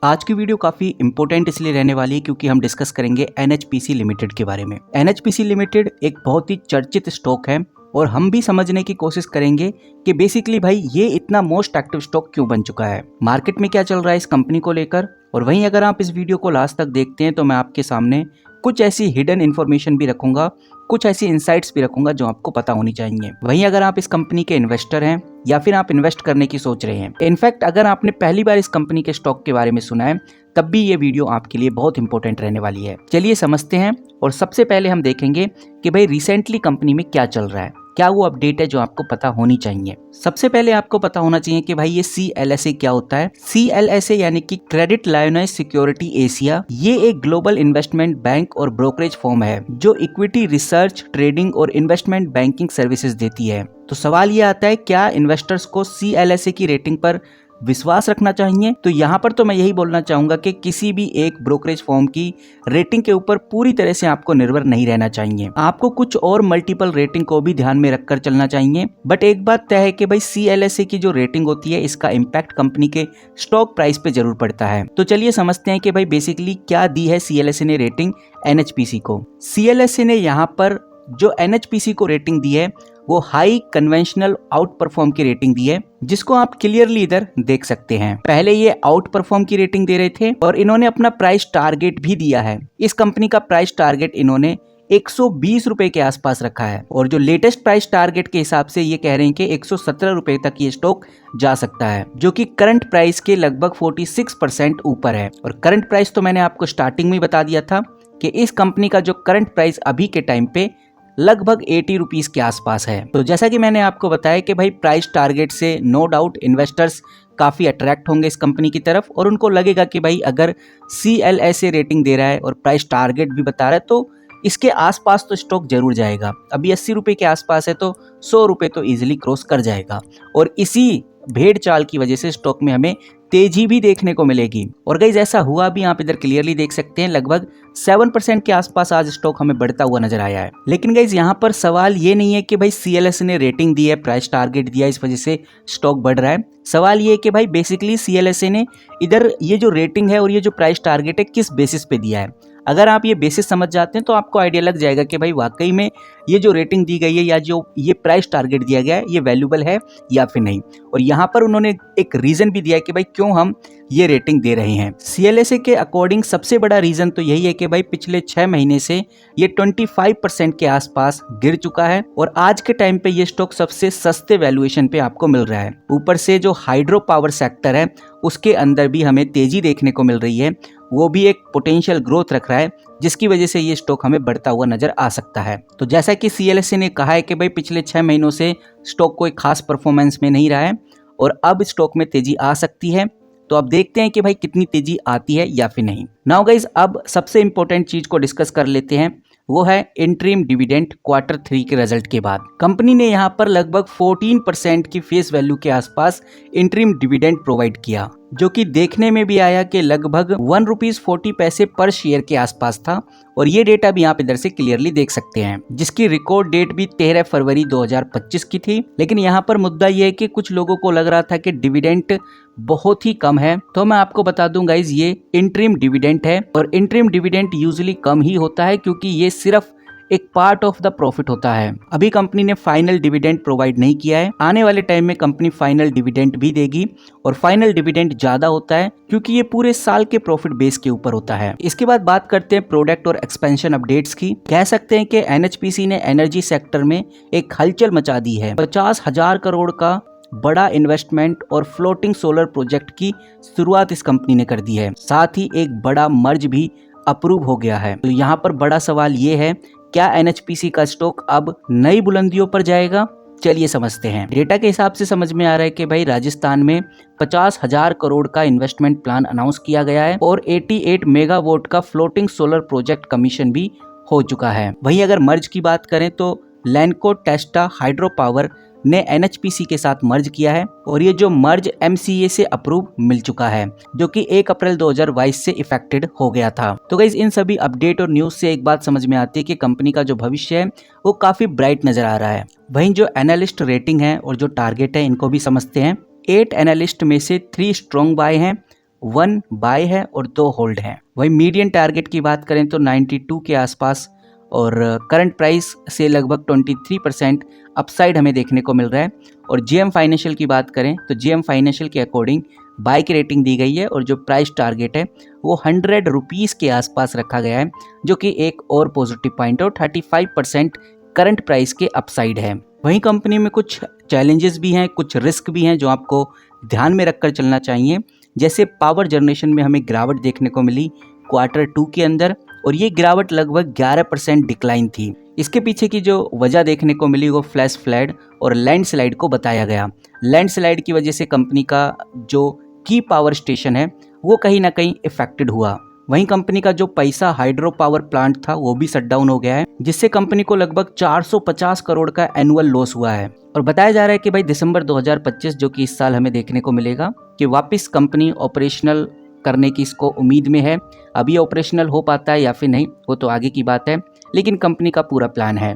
आज की वीडियो काफी इंपॉर्टेंट इसलिए रहने वाली है क्योंकि हम डिस्कस करेंगे एनएचपीसी लिमिटेड के बारे में। एनएचपीसी लिमिटेड एक बहुत ही चर्चित स्टॉक है और हम भी समझने की कोशिश करेंगे कि बेसिकली भाई ये इतना मोस्ट एक्टिव स्टॉक क्यों बन चुका है, मार्केट में क्या चल रहा है इस कंपनी को लेकर। और वहीं अगर आप इस वीडियो को लास्ट तक देखते हैं तो मैं आपके सामने कुछ ऐसी हिडन इन्फॉर्मेशन भी रखूंगा, कुछ ऐसी इनसाइट्स भी रखूंगा जो आपको पता होनी चाहिए। वहीं अगर आप इस कंपनी के इन्वेस्टर हैं या फिर आप इन्वेस्ट करने की सोच रहे हैं, इनफैक्ट अगर आपने पहली बार इस कंपनी के स्टॉक के बारे में सुना है तब भी ये वीडियो आपके लिए बहुत इंपॉर्टेंट रहने वाली है। चलिए समझते हैं और सबसे पहले हम देखेंगे कि भाई रिसेंटली कंपनी में क्या चल रहा है, क्या वो अपडेट है जो आपको पता होनी चाहिए। सबसे पहले आपको पता होना चाहिए कि भाई ये CLSA क्या होता है। CLSA यानी कि क्रेडिट लायोनाइज सिक्योरिटी एशिया, ये एक ग्लोबल इन्वेस्टमेंट बैंक और ब्रोकरेज फर्म है जो इक्विटी रिसर्च, ट्रेडिंग और इन्वेस्टमेंट बैंकिंग सर्विसेज देती है। तो सवाल ये आता है, क्या इन्वेस्टर्स को CLSA की रेटिंग पर विश्वास रखना चाहिए? तो यहाँ पर तो मैं यही बोलना चाहूंगा कि किसी भी एक ब्रोकरेज फर्म की रेटिंग के ऊपर पूरी तरह से आपको निर्भर नहीं रहना चाहिए। आपको कुछ और मल्टीपल रेटिंग को भी ध्यान में रखकर चलना चाहिए। बट एक बात तय है कि भाई CLSA की जो रेटिंग होती है इसका इम्पैक्ट कंपनी के स्टॉक प्राइस पे जरूर पड़ता है। तो चलिए समझते हैं कि भाई बेसिकली क्या दी है CLSA ने रेटिंग NHPC को। CLSA ने यहाँ पर जो NHPC को रेटिंग दी है वो हाई कन्वेंशनल आउट परफॉर्म की रेटिंग दी है, जिसको आप क्लियरली इधर देख सकते हैं। पहले ये आउट परफॉर्म की रेटिंग दे रहे थे और इन्होंने अपना प्राइस टारगेट भी दिया है। इस कंपनी का प्राइस टारगेट इन्होंने 120 रुपए के आसपास रखा है और जो लेटेस्ट प्राइस टारगेट के हिसाब से ये कह रहे हैं कि 117 रुपए तक ये स्टॉक जा सकता है, जो कि करंट प्राइस के लगभग 46% ऊपर है। और करंट प्राइस तो मैंने आपको स्टार्टिंग में बता दिया था कि इस कंपनी का जो करंट प्राइस अभी के टाइम पे लगभग 80 रुपीज के आसपास है। तो जैसा कि मैंने आपको बताया कि भाई प्राइस टारगेट से नो डाउट इन्वेस्टर्स काफी अट्रैक्ट होंगे इस कंपनी की तरफ और उनको लगेगा कि भाई अगर CLSA रेटिंग दे रहा है और प्राइस टारगेट भी बता रहा है तो इसके आसपास तो स्टॉक जरूर जाएगा। अभी 80 रुपए के आसपास है तो 100 रुपए तो इजीली क्रॉस कर जाएगा और इसी भेड़ चाल की वजह से स्टॉक में हमें तेजी भी देखने को मिलेगी। और गाइस ऐसा हुआ भी, आप इधर क्लियरली देख सकते हैं लगभग 7% के आसपास आज स्टॉक हमें बढ़ता हुआ नजर आया है। लेकिन गाइस यहाँ पर सवाल ये नहीं है कि भाई CLSA ने रेटिंग दी है, प्राइस टारगेट दिया, इस वजह से स्टॉक बढ़ रहा है। सवाल ये है कि भाई बेसिकली CLSA ने इधर ये जो रेटिंग है और ये जो प्राइस टारगेट है किस बेसिस पे दिया है। अगर आप ये बेसिस समझ जाते हैं तो आपको आइडिया लग जाएगा कि भाई वाकई में ये जो रेटिंग दी गई है या जो ये प्राइस टारगेट दिया गया है ये वैल्यूबल है या फिर नहीं। और यहाँ पर उन्होंने एक रीजन भी दिया है कि भाई क्यों हम ये रेटिंग दे रहे हैं। CLSA के अकॉर्डिंग सबसे बड़ा रीजन तो यही है कि भाई पिछले 6 महीने से ये 25% के आसपास गिर चुका है और आज के टाइम पे ये स्टॉक सबसे सस्ते वैल्यूएशन पे आपको मिल रहा है। ऊपर से जो हाइड्रो पावर सेक्टर है उसके अंदर भी हमें तेजी देखने को मिल रही है, वो भी एक पोटेंशियल ग्रोथ रख रहा है जिसकी वजह से ये स्टॉक हमें बढ़ता हुआ नजर आ सकता है। तो जैसा कि CLSA ने कहा है कि भाई पिछले 6 महीनों से स्टॉक कोई खास परफॉर्मेंस में नहीं रहा है और अब स्टॉक में तेजी आ सकती है। तो अब देखते हैं कि भाई कितनी तेजी आती है या फिर नहीं। नाउ गाइज अब सबसे इंपॉर्टेंट चीज को डिस्कस कर लेते हैं, वो है इंटरिम डिविडेंड Q3 के रिजल्ट के बाद। कंपनी ने यहाँ पर लगभग 14% की फेस वैल्यू के आसपास इंटरिम डिविडेंड प्रोवाइड किया, जो कि देखने में भी आया कि लगभग ₹1.40 पर शेयर के आसपास था। और ये डेटा भी आप इधर से क्लियरली देख सकते हैं, जिसकी रिकॉर्ड डेट भी 13 फरवरी 2025 की थी। लेकिन यहाँ पर मुद्दा ये है कि कुछ लोगों को लग रहा था कि डिविडेंड बहुत ही कम है, तो मैं आपको बता दूं गाइज ये इंटरिम डिविडेंड है और इंटरिम डिविडेंड यूजुअली कम ही होता है क्योंकि ये सिर्फ एक पार्ट ऑफ द प्रॉफिट होता है। अभी कंपनी ने फाइनल डिविडेंड प्रोवाइड नहीं किया है, आने वाले टाइम में कंपनी फाइनल डिविडेंड भी देगी और फाइनल डिविडेंड ज्यादा होता है क्योंकि ये पूरे साल के प्रॉफिट बेस के ऊपर होता है। इसके बाद बात करते हैं प्रोडक्ट और एक्सपेंशन अपडेट्स की। कह सकते हैं कि NHPC ने एनर्जी सेक्टर में एक हलचल मचा दी है। 50,000 करोड़ का बड़ा इन्वेस्टमेंट और फ्लोटिंग सोलर प्रोजेक्ट की शुरुआत इस कंपनी ने कर दी है। साथ ही एक बड़ा मर्ज भी अप्रूव हो गया है। तो यहाँ पर बड़ा सवाल ये है, क्या NHPC का स्टॉक अब नई बुलंदियों पर जाएगा? चलिए समझते हैं। डेटा के हिसाब से समझ में आ रहा है कि भाई राजस्थान में 50,000 करोड़ का इन्वेस्टमेंट प्लान अनाउंस किया गया है और 88 मेगावाट का फ्लोटिंग सोलर प्रोजेक्ट कमीशन भी हो चुका है। वहीं अगर मर्ज की बात करें तो लैंडको टेस्टा हाइड्रो पावर ने NHPC के साथ मर्ज किया है और ये जो मर्ज MCA से अप्रूव मिल चुका है, जो कि 1 अप्रैल 2022 से इफेक्टेड हो गया था। तो गाइस इन सभी अपडेट और न्यूज से एक बात समझ में आती है कि कंपनी का जो भविष्य है वो काफी ब्राइट नजर आ रहा है। वहीं जो एनालिस्ट रेटिंग है और जो टारगेट है इनको भी समझते हैं। 8 एनालिस्ट में से 3 स्ट्रॉन्ग बाय हैं 1 बाय है और 2 होल्ड हैं। वही मीडियन टारगेट की बात करें तो 92 के आसपास और करंट प्राइस से लगभग 23% अपसाइड हमें देखने को मिल रहा है। और जीएम फाइनेंशियल की बात करें तो जीएम फाइनेंशियल के अकॉर्डिंग बाय की रेटिंग दी गई है और जो प्राइस टारगेट है वो 100 रुपीज़ के आसपास रखा गया है, जो कि एक और पॉजिटिव पॉइंट है और 35% करंट प्राइस के अपसाइड है। वहीं कंपनी में कुछ चैलेंजेस भी हैं, कुछ रिस्क भी हैं जो आपको ध्यान में रखकर चलना चाहिए। जैसे पावर जनरेशन में हमें गिरावट देखने को मिली Q2 के अंदर और ये गिरावट लगभग 11% डिक्लाइन थी। इसके पीछे की जो वजह देखने को मिली वो फ्लैश फ्लड और लैंडस्लाइड को बताया गया। लैंडस्लाइड की वजह से कंपनी का जो की पावर स्टेशन है वो कहीं ना कहीं इफेक्टेड हुआ। वहीं कंपनी का जो पैसा हाइड्रो पावर प्लांट था वो भी शट डाउन हो गया है, जिससे कंपनी को लगभग 450 करोड़ का एनुअल लॉस हुआ है। और बताया जा रहा है कि भाई दिसंबर 2025 जो कि इस साल हमें देखने को मिलेगा कि वापस कंपनी ऑपरेशनल करने की इसको उम्मीद में है। अभी ऑपरेशनल हो पाता है या फिर नहीं वो तो आगे की बात है, लेकिन कंपनी का पूरा प्लान है।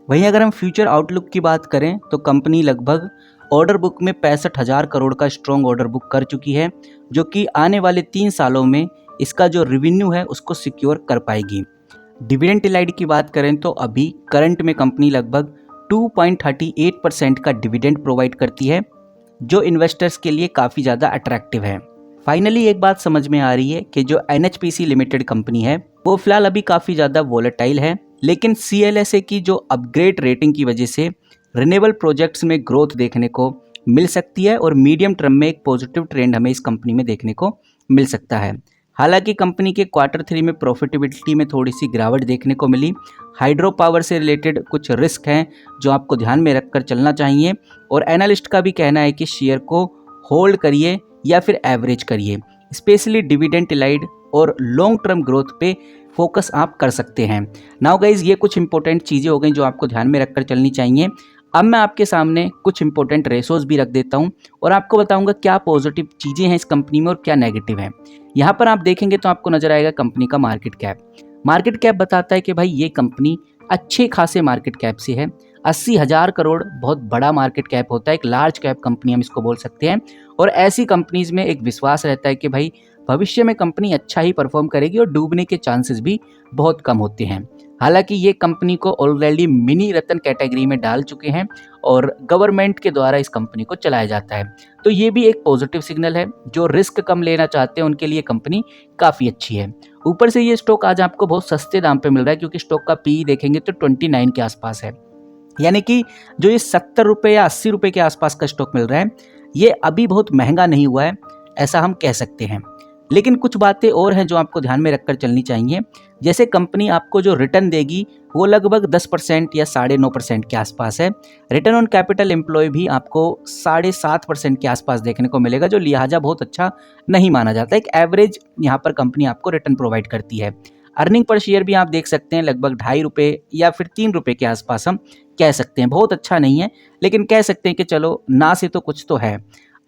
वहीं अगर हम फ्यूचर आउटलुक की बात करें तो कंपनी लगभग ऑर्डर बुक में 65,000 करोड़ का स्ट्रॉन्ग ऑर्डर बुक कर चुकी है, जो कि आने वाले 3 सालों में इसका जो रेवेन्यू है उसको सिक्योर कर पाएगी। डिविडेंड टिलाइड की बात करें तो अभी करंट में कंपनी लगभग 2.38% का डिविडेंड प्रोवाइड करती है, जो इन्वेस्टर्स के लिए काफ़ी ज़्यादा अट्रैक्टिव है। फाइनली एक बात समझ में आ रही है कि जो NHPC लिमिटेड कंपनी है वो फिलहाल अभी काफ़ी ज़्यादा वोलेटाइल है, लेकिन CLSA की जो अपग्रेड रेटिंग की वजह से रिन्यूएबल प्रोजेक्ट्स में ग्रोथ देखने को मिल सकती है और मीडियम टर्म में एक पॉजिटिव ट्रेंड हमें इस कंपनी में देखने को मिल सकता है। हालांकि कंपनी के Q3 में प्रॉफिटेबिलिटी में थोड़ी सी गिरावट देखने को मिली। हाइड्रो पावर से रिलेटेड कुछ रिस्क हैं जो आपको ध्यान में रखकर चलना चाहिए और एनालिस्ट का भी कहना है कि शेयर को होल्ड करिए या फिर एवरेज करिए, स्पेशली डिविडेंड टिलाइड और लॉन्ग टर्म ग्रोथ पे फोकस आप कर सकते हैं। नाउ गाइज ये कुछ इंपॉर्टेंट चीज़ें हो गई जो आपको ध्यान में रखकर चलनी चाहिए। अब मैं आपके सामने कुछ इंपॉर्टेंट रेशोज भी रख देता हूं और आपको बताऊंगा क्या पॉजिटिव चीज़ें हैं इस कंपनी में और क्या नेगेटिव हैं। यहाँ पर आप देखेंगे तो आपको नजर आएगा कंपनी का मार्केट कैप। मार्केट कैप बताता है कि भाई ये कंपनी अच्छे खासे मार्केट कैप से है। 80,000 करोड़ बहुत बड़ा मार्केट कैप होता है, एक लार्ज कैप कंपनी हम इसको बोल सकते हैं। और ऐसी कंपनीज में एक विश्वास रहता है कि भाई भविष्य में कंपनी अच्छा ही परफॉर्म करेगी और डूबने के चांसेस भी बहुत कम होते हैं। हालांकि ये कंपनी को ऑलरेडी मिनी रत्न कैटेगरी में डाल चुके हैं और गवर्नमेंट के द्वारा इस कंपनी को चलाया जाता है, तो ये भी एक पॉजिटिव सिग्नल है। जो रिस्क कम लेना चाहते हैं उनके लिए कंपनी काफ़ी अच्छी है। ऊपर से ये स्टॉक आज आपको बहुत सस्ते दाम पे मिल रहा है, क्योंकि स्टॉक का पी देखेंगे तो 29 के आसपास है, यानी कि जो ये 70 रुपये या 80 रुपये के आसपास का स्टॉक मिल रहा है ये अभी बहुत महंगा नहीं हुआ है, ऐसा हम कह सकते हैं। लेकिन कुछ बातें और हैं जो आपको ध्यान में रखकर चलनी चाहिए। जैसे कंपनी आपको जो रिटर्न देगी वो लगभग 10% या 9.5% के आसपास है। रिटर्न ऑन कैपिटल एम्प्लॉय भी आपको 7.5% के आसपास देखने को मिलेगा, जो लिहाजा बहुत अच्छा नहीं माना जाता। एक एवरेज यहाँ पर कंपनी आपको रिटर्न प्रोवाइड करती है। अर्निंग पर शेयर भी आप देख सकते हैं लगभग 2.5 रुपये या फिर 3 रुपये के आसपास हम कह सकते हैं। बहुत अच्छा नहीं है, लेकिन कह सकते हैं कि चलो ना से तो कुछ तो है।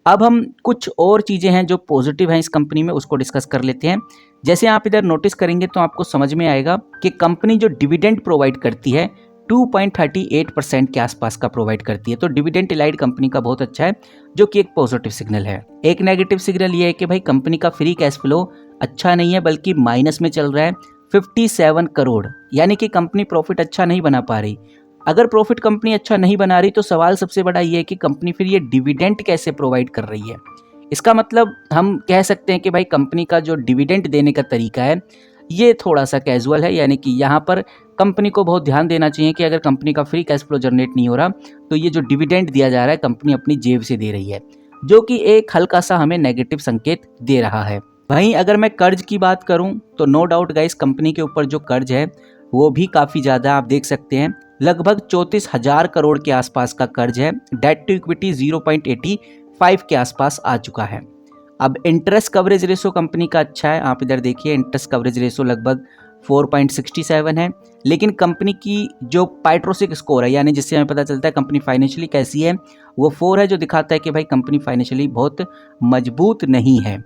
अब हम कुछ और चीज़ें हैं जो पॉजिटिव हैं इस कंपनी में, उसको डिस्कस कर लेते हैं। जैसे आप इधर नोटिस करेंगे तो आपको समझ में आएगा कि कंपनी जो डिविडेंड प्रोवाइड करती है 2.38% के आसपास का प्रोवाइड करती है, तो डिविडेंड टिलाइड कंपनी का बहुत अच्छा है, जो कि एक पॉजिटिव सिग्नल है। एक नेगेटिव सिग्नल ये है कि भाई कंपनी का फ्री कैश फ्लो अच्छा नहीं है, बल्कि माइनस में चल रहा है 57 करोड़, यानी कि कंपनी प्रॉफिट अच्छा नहीं बना पा रही। अगर प्रॉफिट कंपनी अच्छा नहीं बना रही तो सवाल सबसे बड़ा ये है कि कंपनी फिर ये डिविडेंड कैसे प्रोवाइड कर रही है। इसका मतलब हम कह सकते हैं कि भाई कंपनी का जो डिविडेंड देने का तरीका है ये थोड़ा सा कैजुअल है, यानी कि यहाँ पर कंपनी को बहुत ध्यान देना चाहिए कि अगर कंपनी का फ्री कैश फ्लो जनरेट नहीं हो रहा तो ये जो डिविडेंड दिया जा रहा है कंपनी अपनी जेब से दे रही है, जो कि एक हल्का सा हमें नेगेटिव संकेत दे रहा है। वहीं अगर मैं कर्ज की बात करूं तो नो डाउट गाइस कंपनी के ऊपर जो कर्ज है वो भी काफ़ी ज़्यादा आप देख सकते हैं, लगभग 34,000 करोड़ के आसपास का कर्ज है। डेट टू इक्विटी 0.85 के आसपास आ चुका है। अब इंटरेस्ट कवरेज रेशो कंपनी का अच्छा है, आप इधर देखिए इंटरेस्ट कवरेज रेशो लगभग 4.67 है। लेकिन कंपनी की जो पाइट्रोसिक स्कोर है, यानी जिससे हमें पता चलता है कंपनी फाइनेंशियली कैसी है, वो 4 है, जो दिखाता है कि भाई कंपनी फाइनेंशियली बहुत मजबूत नहीं है।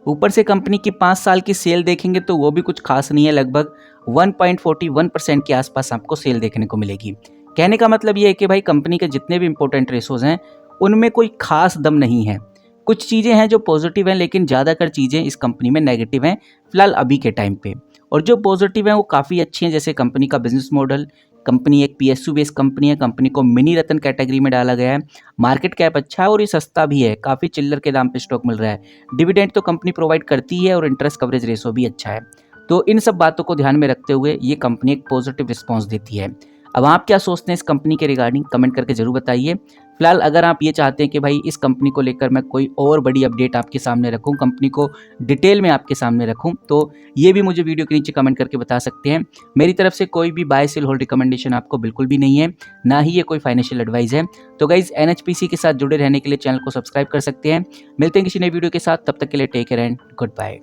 ऊपर से कंपनी की 5 साल की सेल देखेंगे तो वो भी कुछ खास नहीं है, लगभग 1.41% के आसपास आपको सेल देखने को मिलेगी। कहने का मतलब ये है कि भाई कंपनी के जितने भी इंपॉर्टेंट रेशोज हैं उनमें कोई खास दम नहीं है। कुछ चीज़ें हैं जो पॉजिटिव हैं, लेकिन ज़्यादातर चीज़ें इस कंपनी में नेगेटिव हैं फिलहाल अभी के टाइम पे। और जो पॉजिटिव हैं वो काफ़ी अच्छी हैं, जैसे कंपनी का बिजनेस मॉडल, कंपनी एक PSU बेस्ड कंपनी है, कंपनी को मिनी रत्न कैटेगरी में डाला गया है, मार्केट कैप अच्छा है और ये सस्ता भी है, काफ़ी चिल्लर के दाम पे स्टॉक मिल रहा है, डिविडेंड तो कंपनी प्रोवाइड करती है और इंटरेस्ट कवरेज रेशो भी अच्छा है। तो इन सब बातों को ध्यान में रखते हुए ये कंपनी एक पॉजिटिव रिस्पॉन्स देती है। अब आप क्या सोचते हैं इस कंपनी के रिगार्डिंग, कमेंट करके जरूर बताइए। फिलहाल अगर आप ये चाहते हैं कि भाई इस कंपनी को लेकर मैं कोई और बड़ी अपडेट आपके सामने रखूं, कंपनी को डिटेल में आपके सामने रखूं, तो ये भी मुझे वीडियो के नीचे कमेंट करके बता सकते हैं। मेरी तरफ से कोई भी बाय सेल होल्ड रिकमेंडेशन आपको बिल्कुल भी नहीं है, ना ही ये कोई फाइनेंशियल एडवाइस है। तो गाइज NHPC के साथ जुड़े रहने के लिए चैनल को सब्सक्राइब कर सकते हैं। मिलते हैं किसी नई वीडियो के साथ, तब तक के लिए take care and good bye.